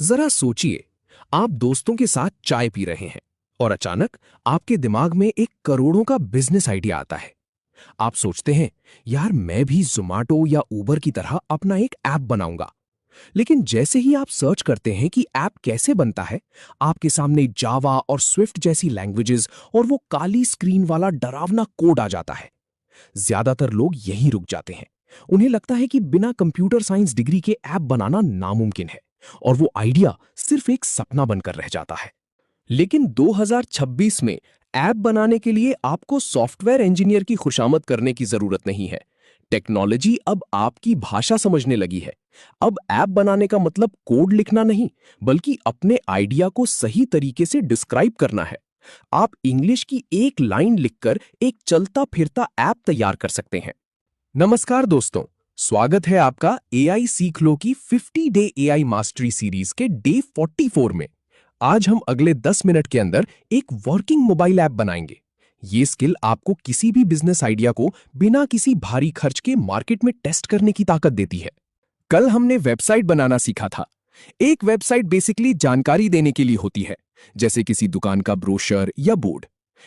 जरा सोचिए, आप दोस्तों के साथ चाय पी रहे हैं और अचानक आपके दिमाग में एक करोड़ों का बिजनेस आइडिया आता है। आप सोचते हैं, यार मैं भी ज़ोमैटो या उबर की तरह अपना एक ऐप बनाऊंगा। लेकिन जैसे ही आप सर्च करते हैं कि ऐप कैसे बनता है, आपके सामने जावा और स्विफ्ट जैसी लैंग्वेजेस और वो काली स्क्रीन वाला डरावना कोड आ जाता है। ज्यादातर लोग यहीं रुक जाते हैं। उन्हें लगता है कि बिना कंप्यूटर साइंस डिग्री के ऐप बनाना नामुमकिन है और वो आइडिया सिर्फ एक सपना बनकर रह जाता है। लेकिन 2026 में ऐप बनाने के लिए आपको सॉफ्टवेयर इंजीनियर की खुशामद करने की जरूरत नहीं है। टेक्नोलॉजी अब आपकी भाषा समझने लगी है। अब ऐप बनाने का मतलब कोड लिखना नहीं, बल्कि अपने आइडिया को सही तरीके से डिस्क्राइब करना है। आप इंग्लिश की एक लाइन लिखकर एक चलता फिरता ऐप तैयार कर सकते हैं। नमस्कार दोस्तों, स्वागत है आपका एआई सीख लो की 50 डे एआई मास्टरी सीरीज के डे 44 में। आज हम अगले 10 मिनट के अंदर एक वर्किंग मोबाइल ऐप बनाएंगे। ये स्किल आपको किसी भी बिजनेस आइडिया को बिना किसी भारी खर्च के मार्केट में टेस्ट करने की ताकत देती है। कल हमने वेबसाइट बनाना सीखा था। एक वेबसाइट बेसिकली जानकारी देने के लिए होती है, जैसे किसी दुकान का ब्रोशर या बोर्ड।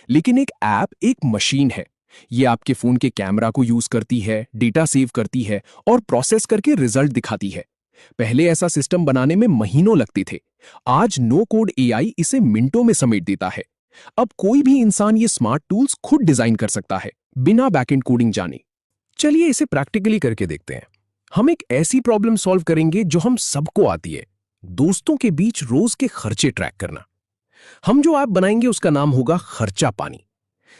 लेकिन एक ऐप एक मशीन है। ये आपके फोन के कैमरा को यूज करती है, डेटा सेव करती है और प्रोसेस करके रिजल्ट दिखाती है। पहले ऐसा सिस्टम बनाने में महीनों लगते थे। आज नो कोड एआई इसे मिनटों में समेट देता है। अब कोई भी इंसान ये स्मार्ट टूल्स खुद डिजाइन कर सकता है, बिना बैकएंड कोडिंग जाने। चलिए इसे प्रैक्टिकली करके देखते हैं। हम एक ऐसी प्रॉब्लम सॉल्व करेंगे जो हम सबको आती है, दोस्तों के बीच रोज के खर्चे ट्रैक करना। हम जो ऐप बनाएंगे उसका नाम होगा खर्चा पानी।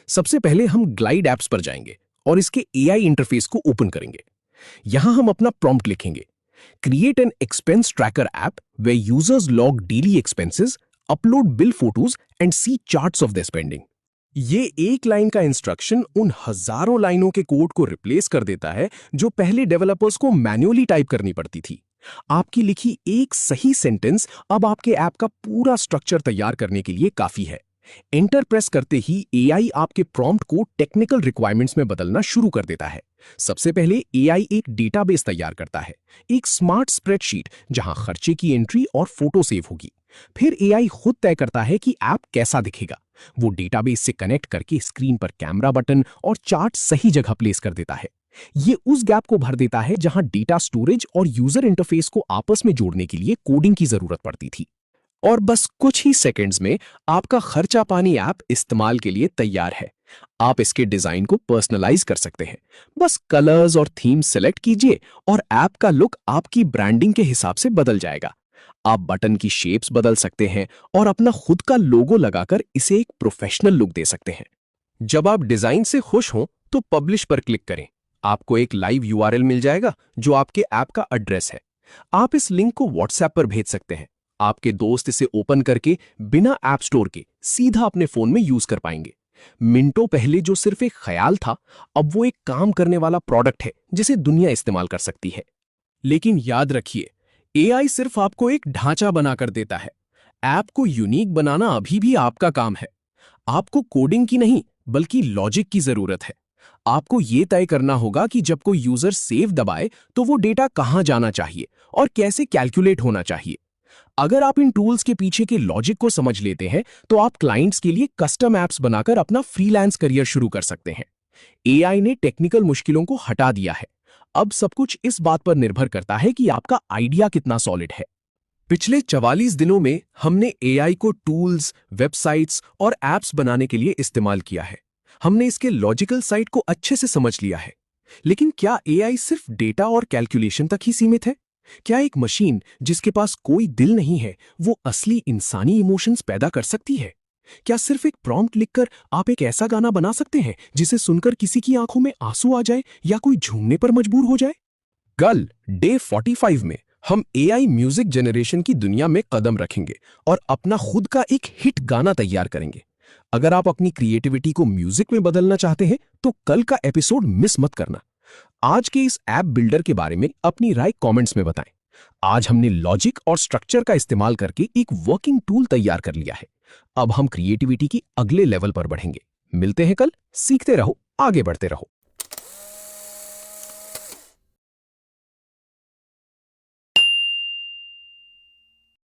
सबसे पहले हम ग्लाइड ऐप्स पर जाएंगे और इसके एआई इंटरफेस को ओपन करेंगे। यहां हम अपना प्रॉम्प्ट लिखेंगे, create an expense tracker app where users log daily expenses, upload bill photos and see charts of the spending. ये एक लाइन का इंस्ट्रक्शन उन हजारों लाइनों के कोड को रिप्लेस कर देता है जो पहले डेवलपर्स को मैन्युअली टाइप करनी पड़ती थी। आपकी लिखी एक सही सेंटेंस अब आपके ऐप का पूरा स्ट्रक्चर तैयार करने के लिए काफी है। एंटर प्रेस करते ही एआई आपके प्रॉम्प्ट को टेक्निकल रिक्वायरमेंट्स में बदलना शुरू कर देता है। सबसे पहले एआई एक डेटाबेस तैयार करता है, एक स्मार्ट स्प्रेडशीट जहां खर्चे की एंट्री और फोटो सेव होगी। फिर एआई खुद तय करता है कि ऐप कैसा दिखेगा। वो डेटाबेस से कनेक्ट करके स्क्रीन पर कैमरा बटन और चार्ट सही जगह प्लेस कर देता है। ये उस गैप को भर देता है जहां डेटा स्टोरेज और यूजर इंटरफेस को आपस में जोड़ने के लिए कोडिंग की जरूरत पड़ती थी। और बस कुछ ही सेकंड्स में आपका खर्चा पानी ऐप इस्तेमाल के लिए तैयार है। आप इसके डिजाइन को पर्सनलाइज कर सकते हैं। बस कलर्स और थीम सेलेक्ट कीजिए और ऐप का लुक आपकी ब्रांडिंग के हिसाब से बदल जाएगा। आप बटन की शेप्स बदल सकते हैं और अपना खुद का लोगो लगाकर इसे एक प्रोफेशनल लुक दे सकते हैं। जब आप डिजाइन से खुश हों तो पब्लिश पर क्लिक करें। आपको एक लाइव यूआरएल मिल जाएगा जो आपके ऐप का एड्रेस है। आप इस लिंक को व्हाट्सएप पर भेज सकते हैं। आपके दोस्त इसे ओपन करके बिना ऐप स्टोर के सीधा अपने फोन में यूज कर पाएंगे। मिनटों पहले जो सिर्फ एक ख्याल था, अब वो एक काम करने वाला प्रोडक्ट है जिसे दुनिया इस्तेमाल कर सकती है। लेकिन याद रखिए, एआई सिर्फ आपको एक ढांचा बनाकर देता है। ऐप को यूनिक बनाना अभी भी आपका काम है। आपको कोडिंग की नहीं, बल्कि लॉजिक की जरूरत है। आपको यह तय करना होगा कि जब कोई यूजर सेव दबाए तो वो डेटा कहां जाना चाहिए और कैसे कैलकुलेट होना चाहिए। अगर आप इन टूल्स के पीछे के लॉजिक को समझ लेते हैं तो आप क्लाइंट्स के लिए कस्टम ऐप्स बनाकर अपना फ्रीलांस करियर शुरू कर सकते हैं। एआई ने टेक्निकल मुश्किलों को हटा दिया है। अब सब कुछ इस बात पर निर्भर करता है कि आपका आइडिया कितना सॉलिड है। पिछले 44 दिनों में हमने एआई को टूल्स, वेबसाइट्स और ऐप्स बनाने के लिए इस्तेमाल किया है। हमने इसके लॉजिकल साइड को अच्छे से समझ लिया है। लेकिन क्या एआई सिर्फ डेटा और कैलकुलेशन तक ही सीमित है? क्या एक मशीन जिसके पास कोई दिल नहीं है, वो असली इंसानी इमोशंस पैदा कर सकती है? क्या सिर्फ एक प्रॉम्प्ट लिखकर आप एक ऐसा गाना बना सकते हैं जिसे सुनकर किसी की आंखों में आंसू आ जाए या कोई झूमने पर मजबूर हो जाए? कल डे 45 में हम एआई म्यूजिक जनरेशन की दुनिया में कदम रखेंगे और अपना खुद का एक हिट गाना तैयार करेंगे। अगर आप अपनी क्रिएटिविटी को म्यूजिक में बदलना चाहते हैं तो कल का एपिसोड मिस मत करना। आज के इस ऐप बिल्डर के बारे में अपनी राय कमेंट्स में बताएं। आज हमने लॉजिक और स्ट्रक्चर का इस्तेमाल करके एक वर्किंग टूल तैयार कर लिया है। अब हम क्रिएटिविटी की अगले लेवल पर बढ़ेंगे। मिलते हैं कल। सीखते रहो, आगे बढ़ते रहो।